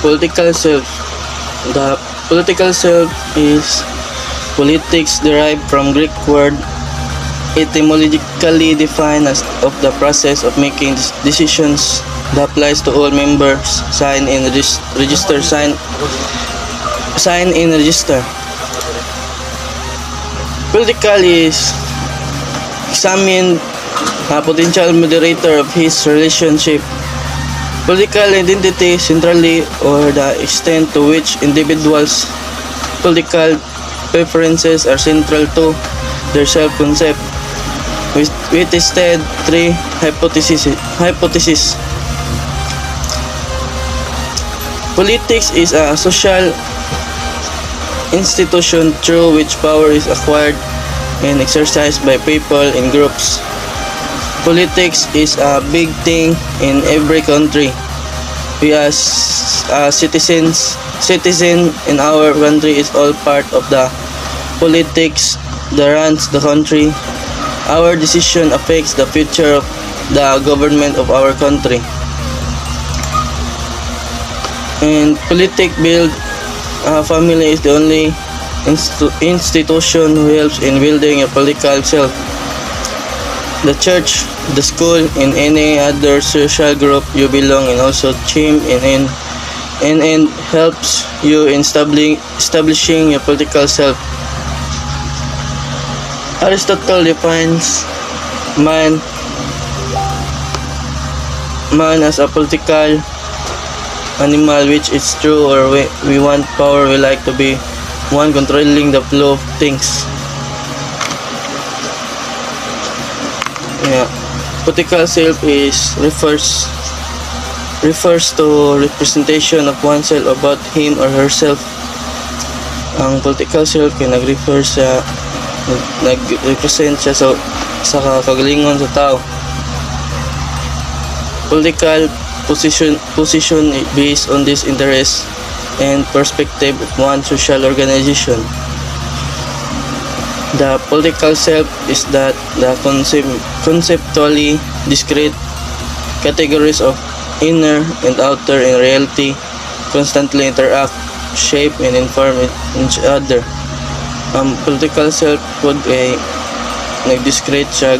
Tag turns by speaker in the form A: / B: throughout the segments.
A: Political self. The political self is politics derived from Greek word etymologically defined as of the process of making decisions that applies to all members. Sign in register. Sign in register. Political is examine a potential moderator of his relationship. Political identity centrally or the extent to which individuals' political preferences are central to their self-concept. We tested three hypotheses. Politics is a social institution through which power is acquired and exercised by people in groups. Politics is a big thing in every country. We as citizen in our country is all part of the politics that runs the country. Our decision affects the future of the government of our country. And politics build a family is the only institution who helps in building a political self. The church, the school, and any other social group you belong in also chime in and helps you in establishing your political self. Aristotle defines man as a political animal, which is true, or we want power, we like to be one controlling the flow of things. Yeah. Political self refers to representation of oneself about him or herself. Ang political self ay nag-represent siya sa kagalingon sa tao. Political position based on this interest and perspective of one social organization. The political self is that the conceptually discrete categories of inner and outer in reality constantly interact, shape, and inform each other. Political self pag ay nag-discrete siya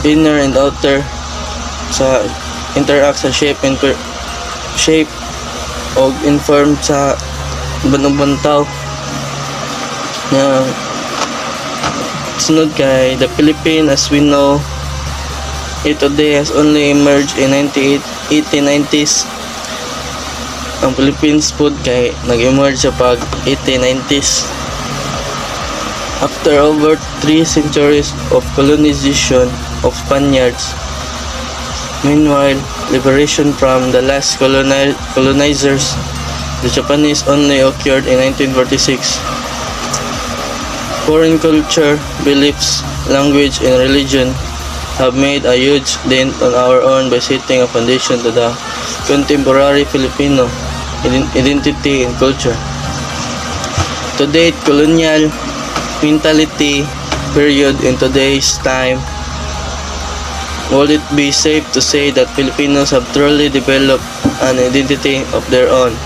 A: inner and outer sa interact sa shape o inform sa banubang tao. Na sunod kay the Philippines as we know it today has only emerged in 1890s. Ang Philippines food kay nag-emerge sa pag 1890s after over 3 centuries of colonization of Spaniards. Meanwhile, liberation from the last colonizers, the Japanese, only occurred in 1946. Foreign culture, beliefs, language, and religion have made a huge dent on our own by setting a foundation to the contemporary Filipino identity and culture. To date, colonial mentality period in today's time, would it be safe to say that Filipinos have truly developed an identity of their own?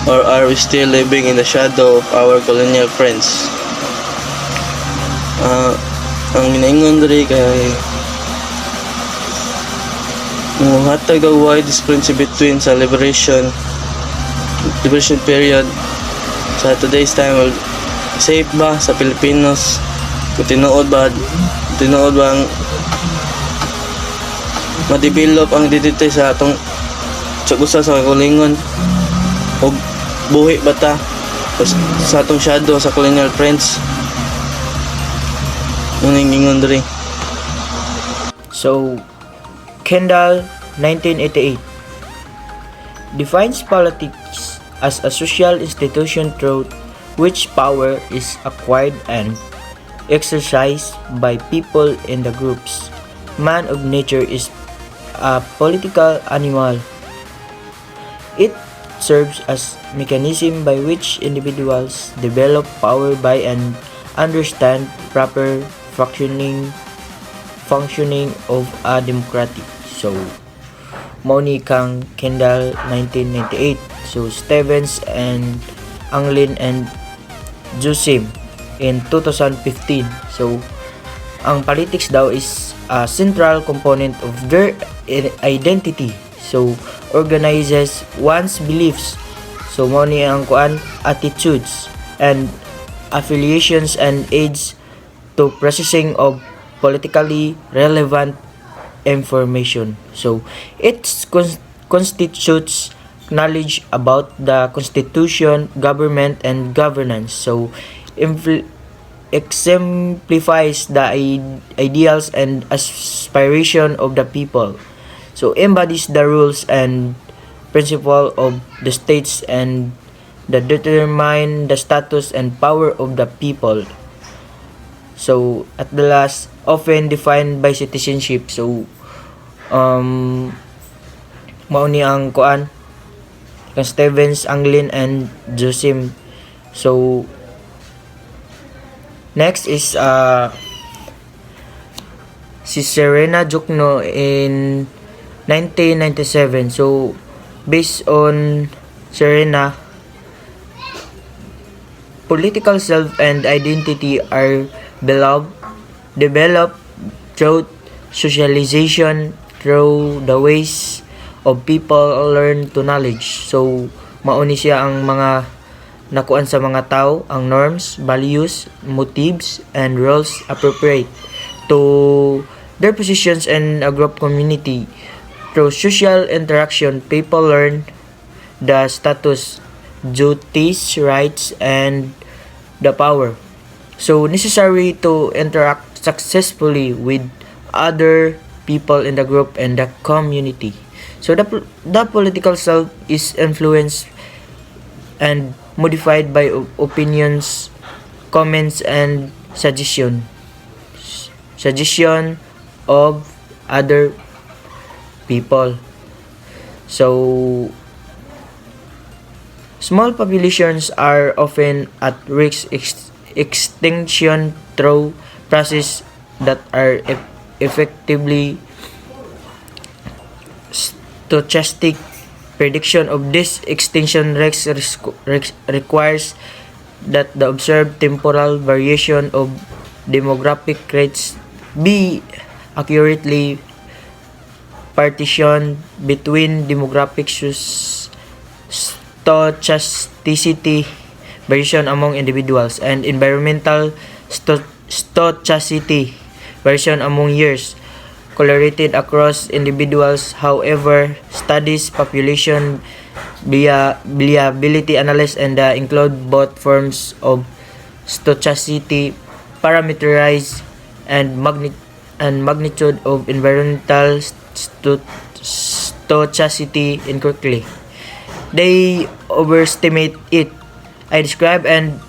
A: Or are we still living in the shadow of our colonial friends? Ang minaingon diri kay hatag daw wide difference between sa liberation period sa today's time. Safe ba sa Pilipinos kung tinuod ba ang ma-develop ang identity sa atong usa sa kalingon o buhi ba ta sa atong shadow sa colonial friends?
B: So, Kendall, 1988, defines politics as a social institution through which power is acquired and exercised by people in the groups. Man of nature is a political animal. It serves as mechanism by which individuals develop power by and understand proper functioning of a democratic. So Moni kang Kendall 1998. So Stevens and Anglin and Jusim in 2015. So ang politics daw is a central component of their identity. So organizes one's beliefs. So mao ni ang kuan attitudes and affiliations and aids to processing of politically relevant information. So it constitutes knowledge about the constitution, government, and governance. So exemplifies the ideals and aspiration of the people. So embodies the rules and principle of the states and that determine the status and power of the people. So at the last, often defined by citizenship. So mao ni ang kuan kang Stevens, Anglin, and Josim. So next is si Serena Jukno in 1997. So based on Serena, political self and identity are developed through socialization, through the ways of people learn to knowledge. So mauni siya ang mga nakuan sa mga tao, ang norms, values, motives, and roles appropriate to their positions in a group community. Through social interaction, people learn the status, duties, rights, and the power. So necessary to interact successfully with other people in the group and the community. So the political self is influenced and modified by opinions, comments, and suggestion of other people. So small populations are often at risk extinction through processes that are effectively stochastic. Prediction of this extinction requires that the observed temporal variation of demographic rates be accurately partitioned between demographic stochasticity variation among individuals and environmental stochasticity variation among years correlated across individuals. However, studies population variability analysis and include both forms of stochasticity, parameterized and magnitude of environmental stochasticity incorrectly. They overestimate it. I describe and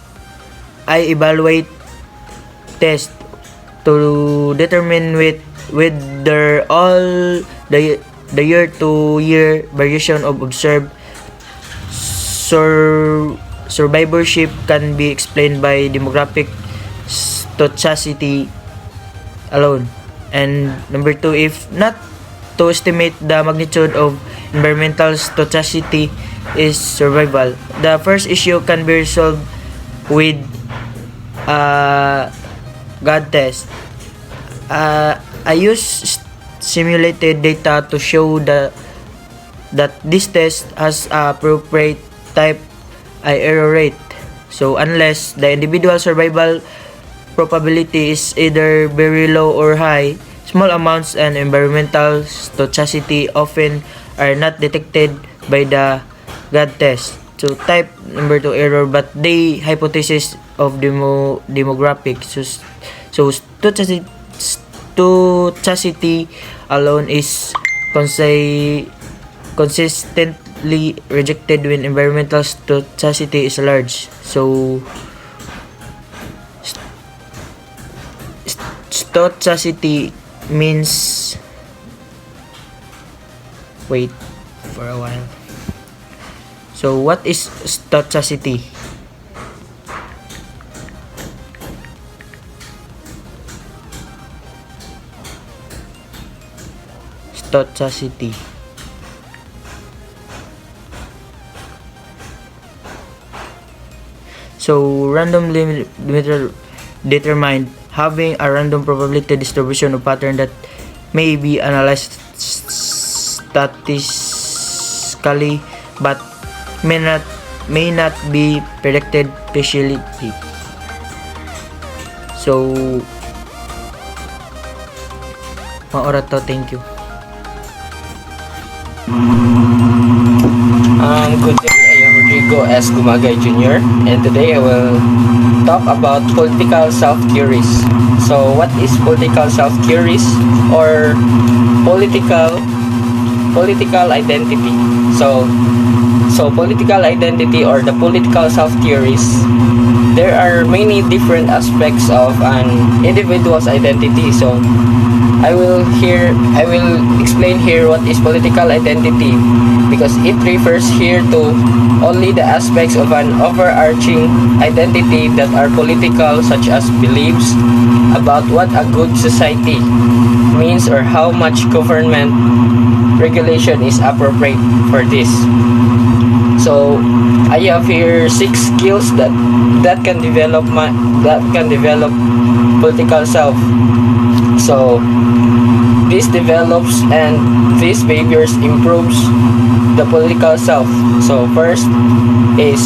B: I evaluate test to determine whether all the year-to-year variation of observed survivorship can be explained by demographic stochasticity alone. And number 2, if not, to estimate the magnitude of environmental stochasticity is survival. The first issue can be resolved with a God test. I use simulated data to show that this test has a appropriate type error rate. So unless the individual survival probability is either very low or high, small amounts and environmental stochasticity often are not detected by the God test. So type number 2 error, but the hypothesis of demographics. So stochasticity alone is consistently rejected when environmental stochasticity is large. So stochasticity means, wait for a while. So what is stochasticity? Stochasticity. So randomly determined, having a random probability distribution of pattern that may be analyzed statistically but may not be predicted precisely. So maora to, thank you.
C: Good day, I am Rodrigo S. Gumagay Jr. and today I will talk about political self-theories. So what is political self-theories or political identity? So political identity or the political self-theories, there are many different aspects of an individual's identity. So I will explain here what is political identity, because it refers here to only the aspects of an overarching identity that are political, such as beliefs about what a good society means or how much government regulation is appropriate for this. So I have here 6 skills that can develop political self. So this develops and these behaviors improves the political self. So first is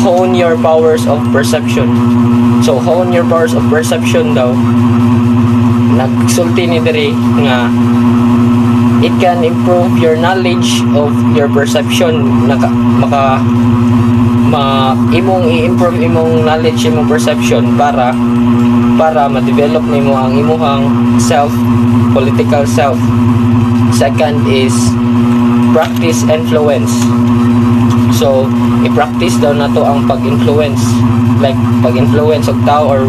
C: hone your powers of perception. So hone your powers of perception daw. Nagsulti ni diri nga it can improve your knowledge of your perception. Imong i-improve imong knowledge, imong perception para ma-develop nimo ang imuhang self, political self. Second is practice influence. So i-practice daw nato ang pag-influence, like pag-influence of tao or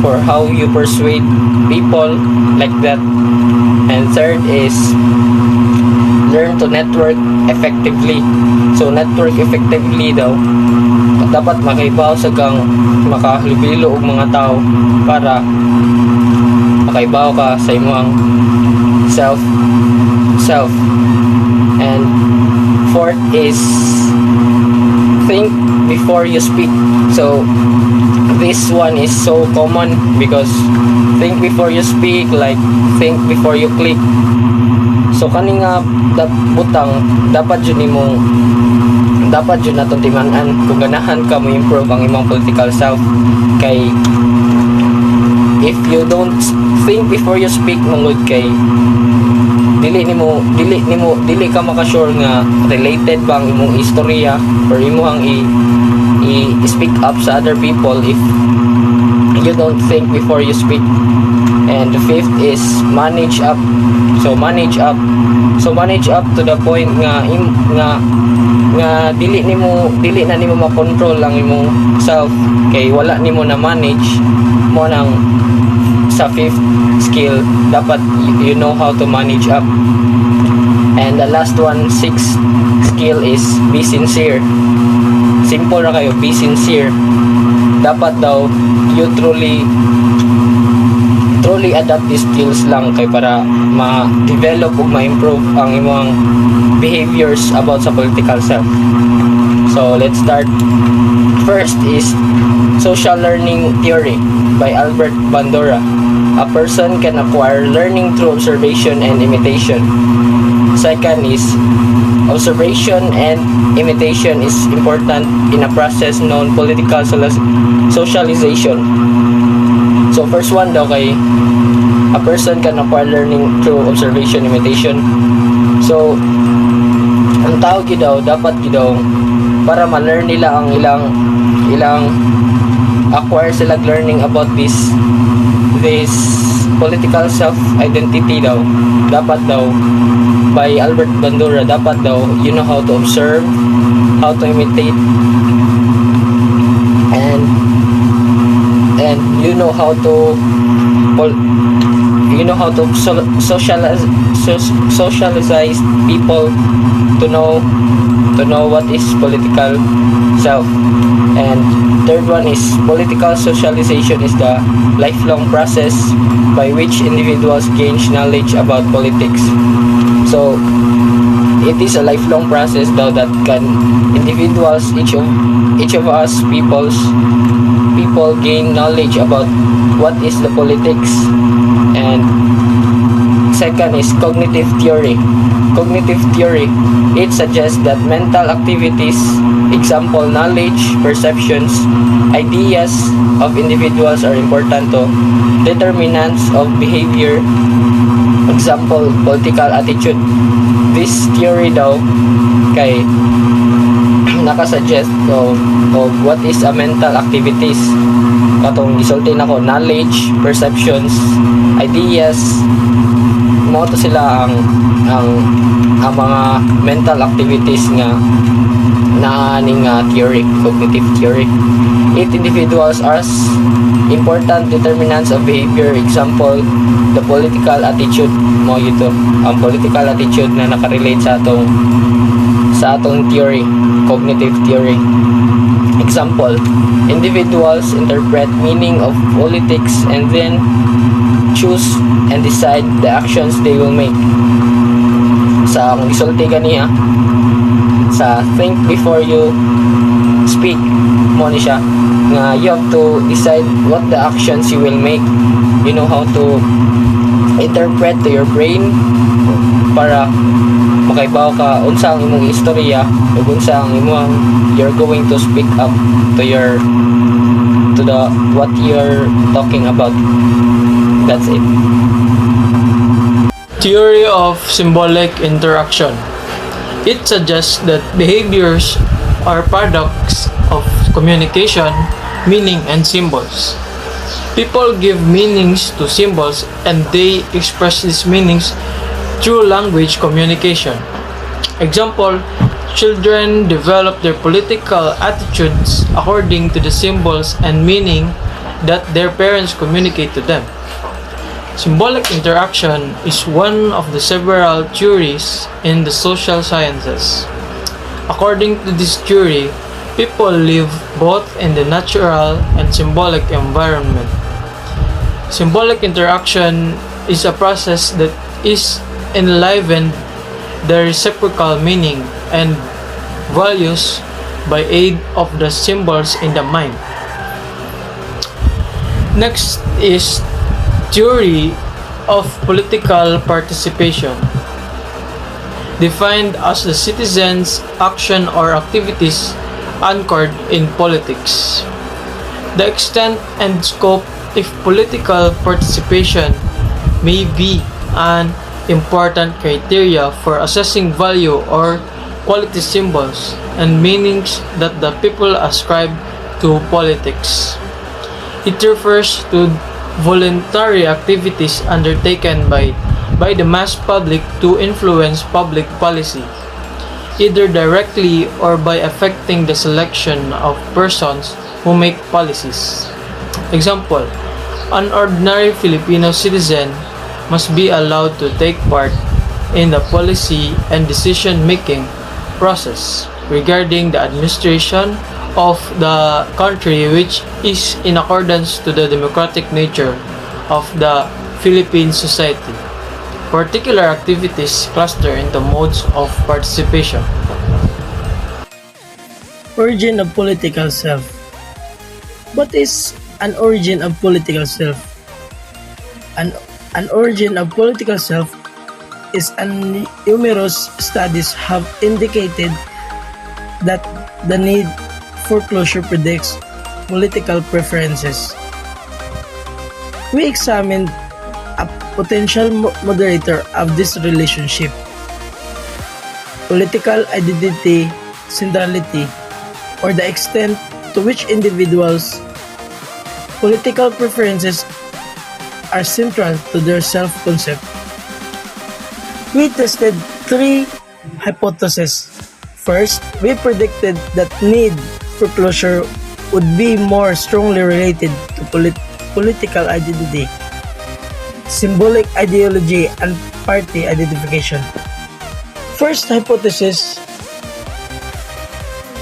C: for how you persuade people, like that. And third is learn to network effectively. So network effectively daw, dapat makaibaw sa gang makalibilo og mga tao para makaibaw ka sa imong self. And fourth is think before you speak. So this one is so common because think before you speak, like think before you click. So kani nga butang dapat yun natong timan-an kung ganahan ka mo improve ang imong political self. Kay if you don't think before you speak, mangod kay dili ka makasure nga related ba ang imong istorya or imong i-speak up sa other people if you don't think before you speak. And the fifth is manage up. So manage up to the point nga dili na nimo makontrol ang imong self, kay wala nimo na manage mo nang sa fifth skill. Dapat you know how to manage up. And the last one, sixth skill is be sincere. Simple na kayo, be sincere. Dapat daw you truly adapt these skills lang kay para ma-develop o ma-improve ang imong behaviors about sa political self. So let's start. First is social learning theory by Albert Bandura. A person can acquire learning through observation and imitation. Second is observation and imitation is important in a process known political socialization. So first one daw kay a person can acquire learning through observation, imitation. So ang tao daw dapat daw para ma-learn nila ang ilang acquire sila learning about this political self-identity daw. Dapat daw by Albert Bandura, dapat daw you know how to observe, how to imitate, and you know how to socialize people to know what is political self. And third one is political socialization is the lifelong process by which individuals gain knowledge about politics. So it is a lifelong process daw that can individuals, each of us people gain knowledge about what is the politics. And second is cognitive theory. Cognitive theory, it suggests that mental activities, example knowledge, perceptions, ideas of individuals are important to determinants of behavior, example political attitude. This theory daw kay nakasuggest of what is a mental activities, katong gisulti nako knowledge, perceptions, ideas, mo to sila ang mga mental activities nga naaning theory, cognitive theory. It individuals as important determinants of behavior, example the political attitude mo ito, ang political attitude na nakarelate sa atong theory, cognitive theory. Example, individuals interpret meaning of politics and then choose and decide the actions they will make. Sa kung isulti ganiya sa think before you speak mo ni siya nga you have to decide what the actions you will make. You know how to interpret to your brain para makaibaw ka unsa ang imong istorya ug unsa ang imong you're going to speak up to the what you're talking about. That's it.
D: Theory of symbolic interaction. It suggests that behaviors are products of communication, meaning, and symbols. People give meanings to symbols and they express these meanings through language communication. Example, children develop their political attitudes according to the symbols and meaning that their parents communicate to them. Symbolic interaction is one of the several theories in the social sciences. According to this theory, people live both in the natural and symbolic environment. Symbolic interaction is a process that is enlivened the reciprocal meaning and values by aid of the symbols in the mind. Next is theory of political participation, defined as the citizens' action or activities anchored in politics. The extent and scope of political participation may be an important criteria for assessing value or quality symbols and meanings that the people ascribe to politics. It refers to voluntary activities undertaken by the mass public to influence public policy, either directly or by affecting the selection of persons who make policies. Example, an ordinary Filipino citizen must be allowed to take part in the policy and decision-making process regarding the administration of the country, which is in accordance to the democratic nature of the Philippine society. Particular activities cluster into modes of participation.
E: Origin of political self. What is an origin of political self? An origin of political self is an numerous studies have indicated that the need foreclosure predicts political preferences. We examined a potential moderator of this relationship: political identity, centrality, or the extent to which individuals' political preferences are central to their self-concept. We tested three hypotheses. First, we predicted that need foreclosure would be more strongly related to political identity, symbolic ideology, and party identification. First hypothesis,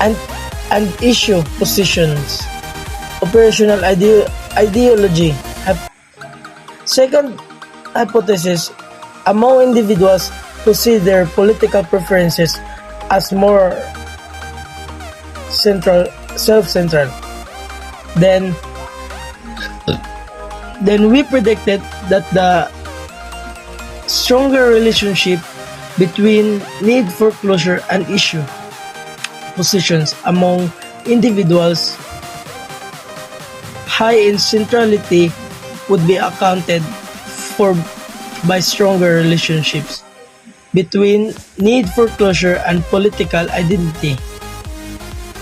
E: and issue positions, operational ideology. Second hypothesis, among individuals consider political preferences as more self-centered. Then we predicted that the stronger relationship between need for closure and issue positions among individuals high in centrality would be accounted for by stronger relationships between need for closure and political identity,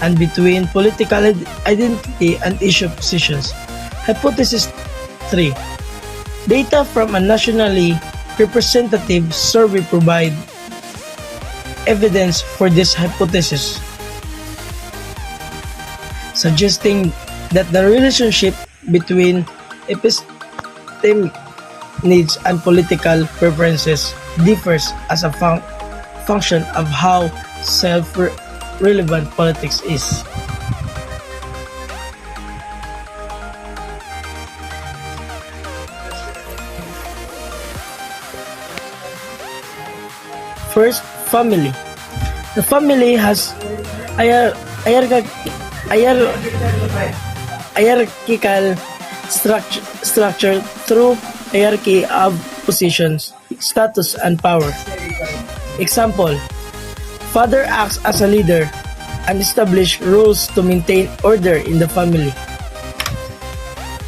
E: and between political identity and issue positions. Hypothesis 3. Data from a nationally representative survey provide evidence for this hypothesis, suggesting that the relationship between epistemic needs and political preferences differs as a function of how self-relevant politics is. First, family. The family has hierarchical structure through hierarchy of positions, status, and power. Example: father acts as a leader and establishes rules to maintain order in the family.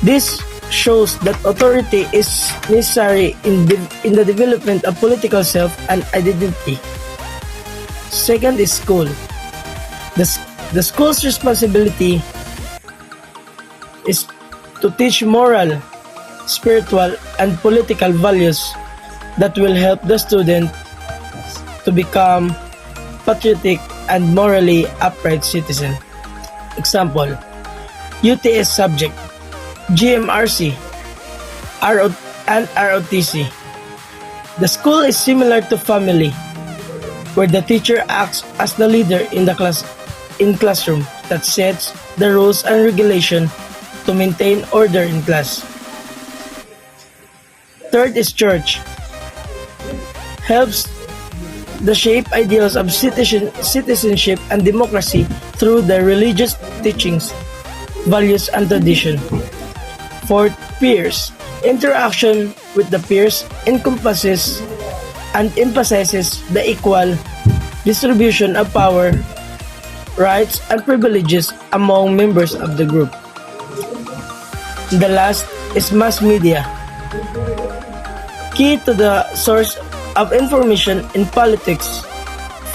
E: This shows that authority is necessary in the development of political self and identity. Second is school. The school's responsibility is to teach moral, spiritual, and political values that will help the student to become patriotic and morally upright citizen. Example: UTS subject, GMRC, and ROTC. The school is similar to family, where the teacher acts as the leader in the classroom that sets the rules and regulation to maintain order in class. Third is church. Helps the shape ideals of citizenship and democracy through the religious teachings, values, and tradition. Fourth, peers. Interaction with the peers encompasses and emphasizes the equal distribution of power, rights, and privileges among members of the group. The last is mass media. Key to the source of information in politics,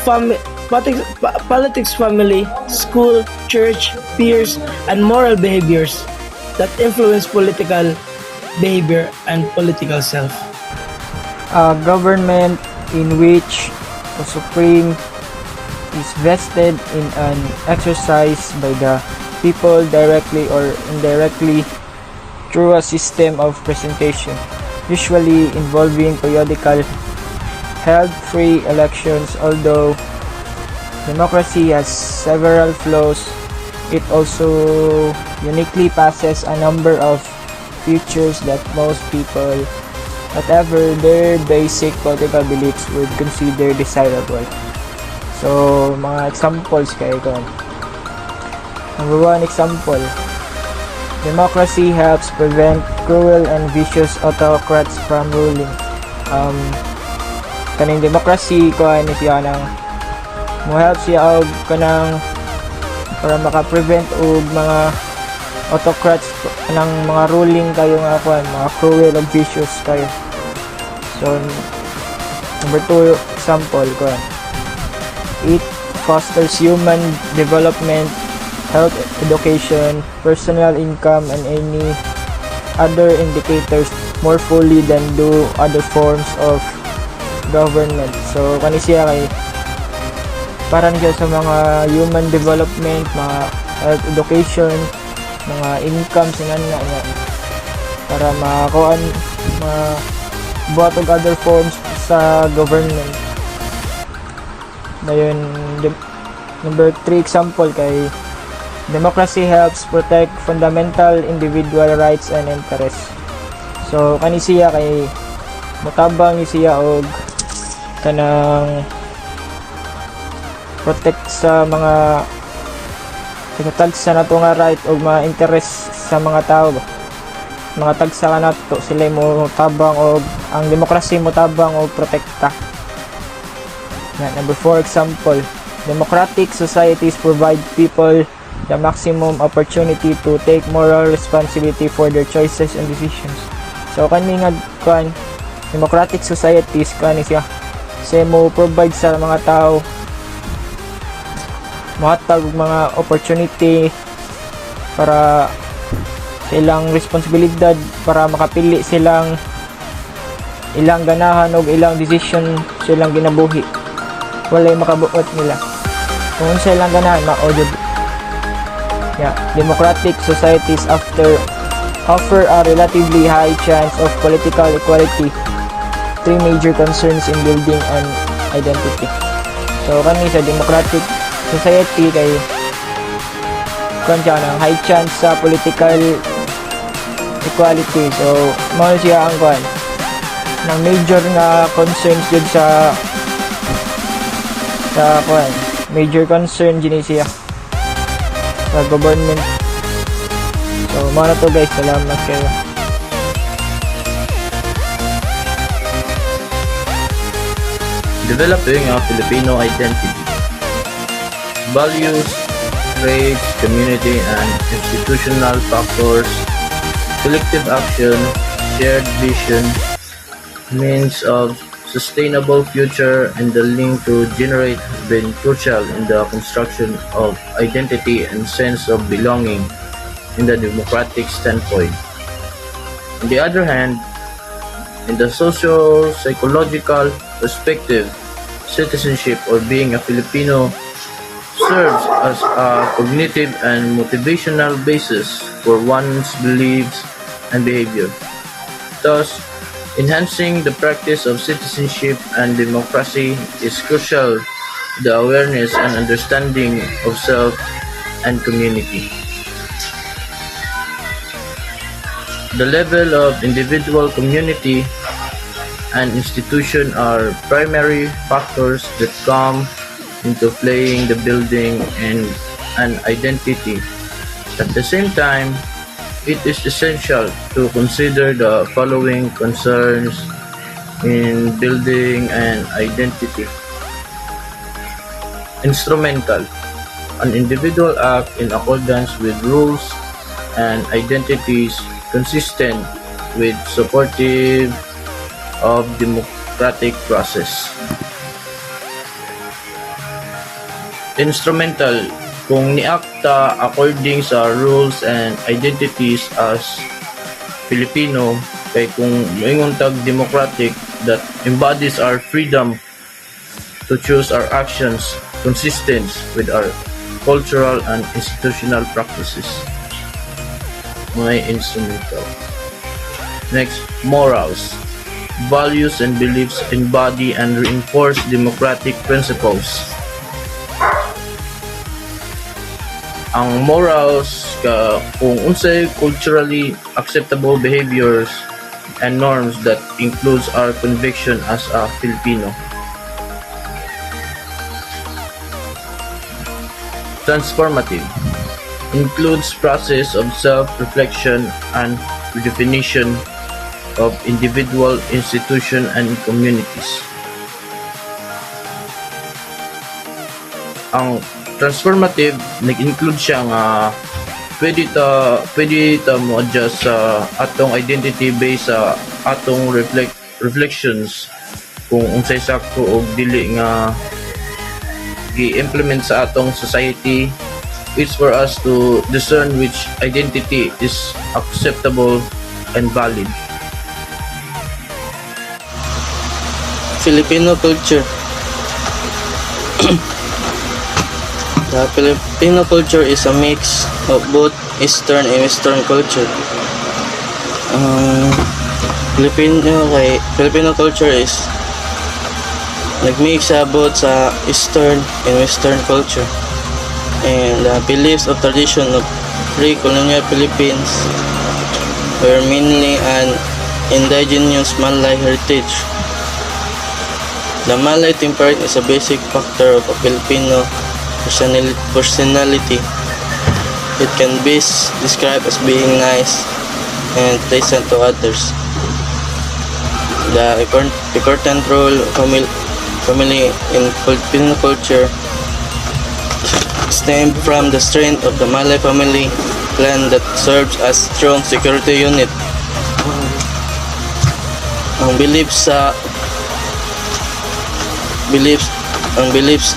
E: family, school, church, peers, and moral behaviors that influence political behavior and political self.
B: A government in which the supreme is vested in an exercise by the people directly or indirectly through a system of presentation, usually involving periodical held free elections. Although democracy has several flaws, it also uniquely possesses a number of features that most people, whatever their basic political beliefs, would consider desirable. So, mga examples kayo doon. Number 1 example, democracy helps prevent cruel and vicious autocrats from ruling. Kaning democracy ko ni siya ng mo help siya og kanang para maka-prevent og mga autocrats ng mga ruling kayo nga kuan, mga cruel and vicious kayo. So number 2 example ko, it fosters human development, health, education, personal income, and any other indicators more fully than do other forms of government. So kani siya kay para niya sa mga human development, mga health, education, mga income sinan na para makakuan buhat og other forms sa government. Dayon number 3 example kay democracy helps protect fundamental individual rights and interests. So kani siya kay motabang ni siya og
F: kanang protect sa mga tagsa na to nga right o mga interest sa mga tao ba. Mga tagsa ka nato sila mo tabang o ang demokrasya mo tabang o protekta. Number 4 example, democratic societies provide people the maximum opportunity to take moral responsibility for their choices and decisions. So kani nga democratic societies kani siya mo provide sa mga tao mahatag mga opportunity para sa ilang responsibilidad para makapili silang ilang ganahan o ilang decision silang ginabuhi walay makabuot nila kung silang ganahan ma-audio. Democratic societies offer a relatively high chance of political equality. 3 major concerns in building an identity. So kani sa democratic society kay siya ng high chance sa political equality. So mao siya ang ng major nga concerns jud sa major concern din siya sa government. So mao na to guys, salamat kayo.
A: Developing a Filipino identity. Values, traits, community and institutional factors, collective action, shared vision, means of sustainable future, and the link to generate has been crucial in the construction of identity and sense of belonging in the democratic standpoint. On the other hand, in the socio-psychological perspective, citizenship or being a Filipino serves as a cognitive and motivational basis for one's beliefs and behavior. Thus, enhancing the practice of citizenship and democracy is crucial to the awareness and understanding of self and community. The level of individual, community, and institution are primary factors that come into playing the building and an identity. At the same time, it is essential to consider the following concerns in building an identity. Instrumental. An individual act in accordance with rules and identities consistent with supportive of democratic process. Instrumental. Kung niakta according sa rules and identities as Filipino, kay kung moingon tag democratic that embodies our freedom to choose our actions consistent with our cultural and institutional practices. May instrumental. Next, morals. Values and beliefs embody and reinforce democratic principles. Ang morals kung unsay culturally acceptable behaviors and norms that includes our conviction as a Filipino. Transformative includes process of self-reflection and redefinition of individual, institution, and communities. Ang transformative nag-include siya nga pwede ta mo adjust sa atong identity based sa atong reflections kung unsay sakto og dili nga gi-implement sa atong society. It's for us to discern which identity is acceptable and valid.
G: Filipino culture. The Filipino culture is a mix of both Eastern and Western culture. Filipino culture is nagmix both sa Eastern and Western culture, and the beliefs of tradition of pre-colonial Philippines were mainly an indigenous Malay heritage.
A: The Malay temperament is a basic factor of a Filipino personality. It can be described as being nice and pleasant to others. The important role of family in Filipino culture stemmed from the strength of the Malay family clan that serves as strong security unit. Ang beliefs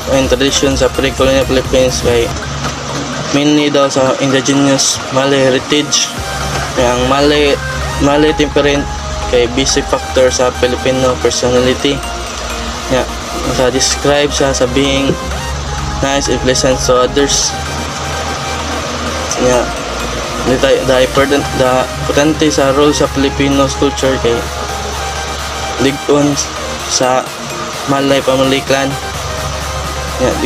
A: and traditions sa pre-colonial Philippines kay mainly daw sa indigenous Malay heritage. Ang Malay temperament kay basic factor sa Filipino personality. Describe siya sa being nice and pleasant to others. The importante sa role sa Filipino culture kay ligon sa Malay family clan.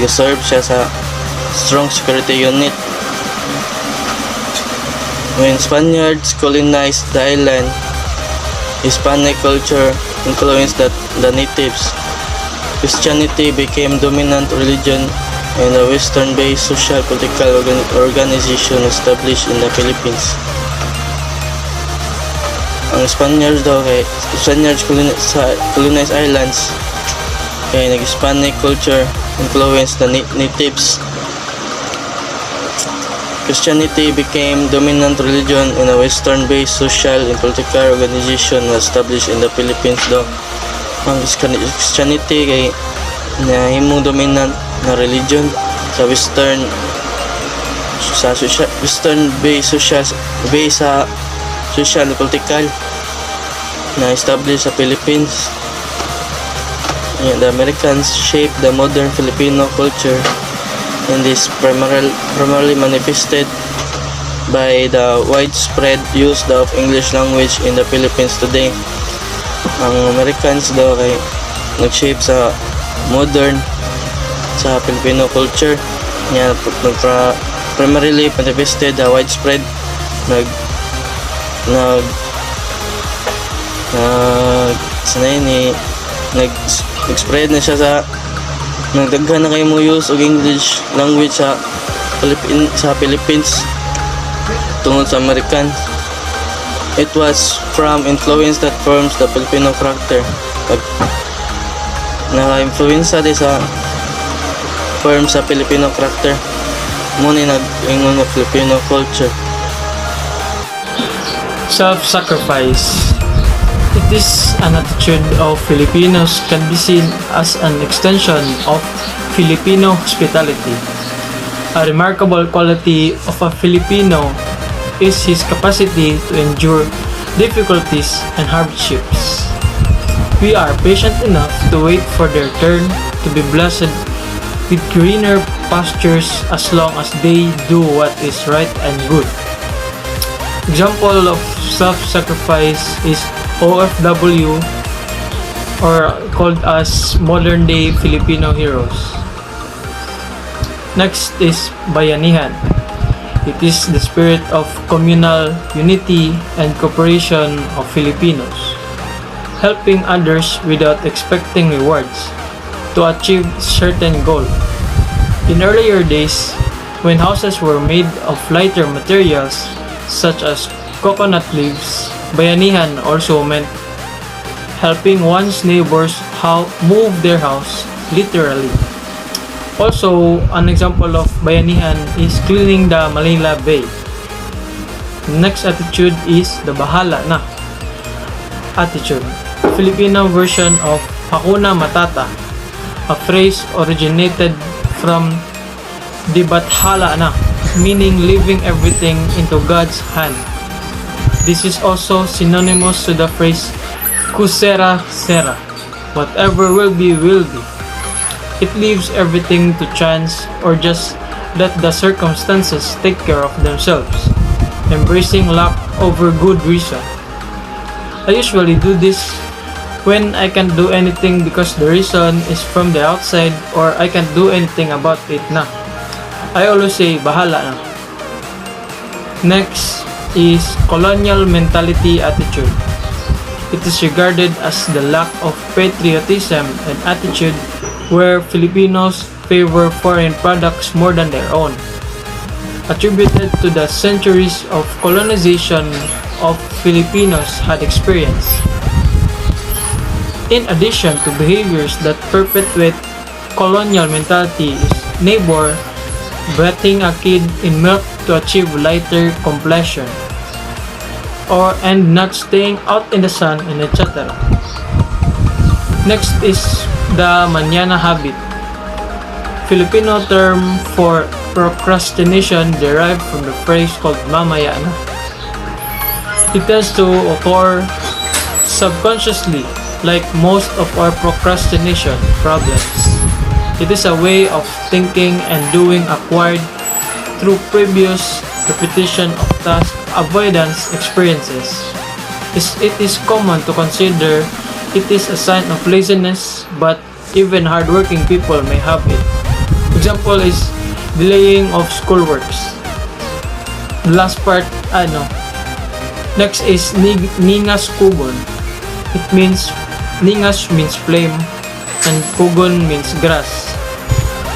A: Serve siya sa strong security unit. When Spaniards colonized the island, Hispanic culture influenced the natives. Christianity became dominant religion and a Western-based social political organization established in the Philippines. Ang Spaniards colonized islands kaya nag-Hispanic culture influenced the natives. Christianity became dominant religion in a Western-based social and political organization established in the Philippines daw. Ang Christianity kay nahimong dominant na religion sa Western-based social and political na established sa Philippines. The Americans shaped the modern Filipino culture, and this primarily manifested by the widespread use of English language in the Philippines today. Ang Americans daw kay nag-shape sa modern sa Filipino culture niya, primarily manifested the widespread nag-spread na siya sa nagdaghan na kayo mo use og English language sa Philippines tungod sa American. It was from influence that forms the Filipino character. Na-influence di sa form sa Filipino character mo ni nag-ingon ng Filipino culture.
D: Self-sacrifice. It is an attitude of Filipinos can be seen as an extension of Filipino hospitality. A remarkable quality of a Filipino is his capacity to endure difficulties and hardships. We are patient enough to wait for their turn to be blessed with greener pastures as long as they do what is right and good. Example of self-sacrifice is OFW, or called as modern day Filipino heroes. Next is Bayanihan. It is the spirit of communal unity and cooperation of Filipinos, helping others without expecting rewards to achieve certain goal. In earlier days, when houses were made of lighter materials such as coconut leaves, Bayanihan also meant helping one's neighbors move their house literally. Also, an example of Bayanihan is cleaning the Manila Bay. Next attitude is the bahala na attitude, Filipino version of Hakuna Matata, a phrase originated from di bathala na, meaning leaving everything into God's hand. This is also synonymous to the phrase kusera sera, whatever will be will be. It leaves everything to chance or just let the circumstances take care of themselves, embracing luck over good reason. I usually do this when I can't do anything because the reason is from the outside or I can't do anything about it na. I always say bahala na. Next is colonial mentality attitude. It is regarded as the lack of patriotism and attitude where Filipinos favor foreign products more than their own, attributed to the centuries of colonization of Filipinos had experienced. In addition to behaviors that perpetuate colonial mentality is neighbor bathing a kid in milk to achieve lighter complexion, and not staying out in the sun, and etc. Next is the mañana habit. Filipino term for procrastination derived from the phrase called mamaya na. It tends to occur subconsciously, like most of our procrastination problems. It is a way of thinking and doing acquired through previous repetition of task avoidance experiences. It is common to consider it is a sign of laziness, but even hardworking people may have it. Example is delaying of schoolworks. The last part, next is ningas kugon. It means, ningas means flame, and kugon means grass.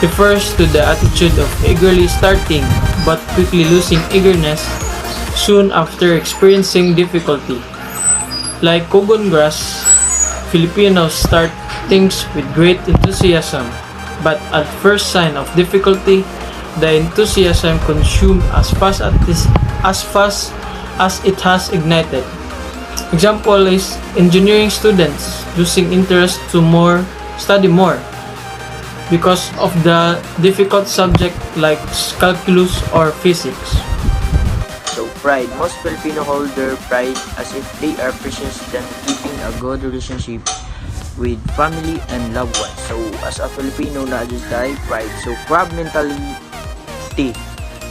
D: Refers to the attitude of eagerly starting but quickly losing eagerness soon after experiencing difficulty. Like kugon grass, Filipinos start things with great enthusiasm, but at first sign of difficulty, the enthusiasm consumed as fast as it has ignited. Example is engineering students losing interest to study more because of the difficult subject like calculus or physics.
B: So pride. Most Filipino hold their pride as if they are precious than keeping a good relationship with family and loved ones. So as a Filipino na adjust tayo pride. So crab mentality.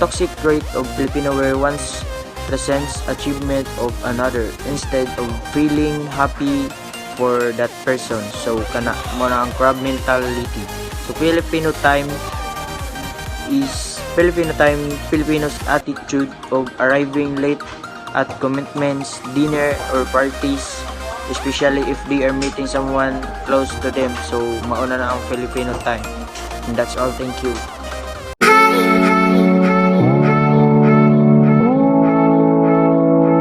B: Toxic trait of Filipino where once presents achievement of another instead of feeling happy for that person. So kana mo na ang crab mentality. So Filipinos attitude of arriving late at commitments, dinner or parties, especially if they are meeting someone close to them. So mauna na ang Filipino time. And that's all. Thank you.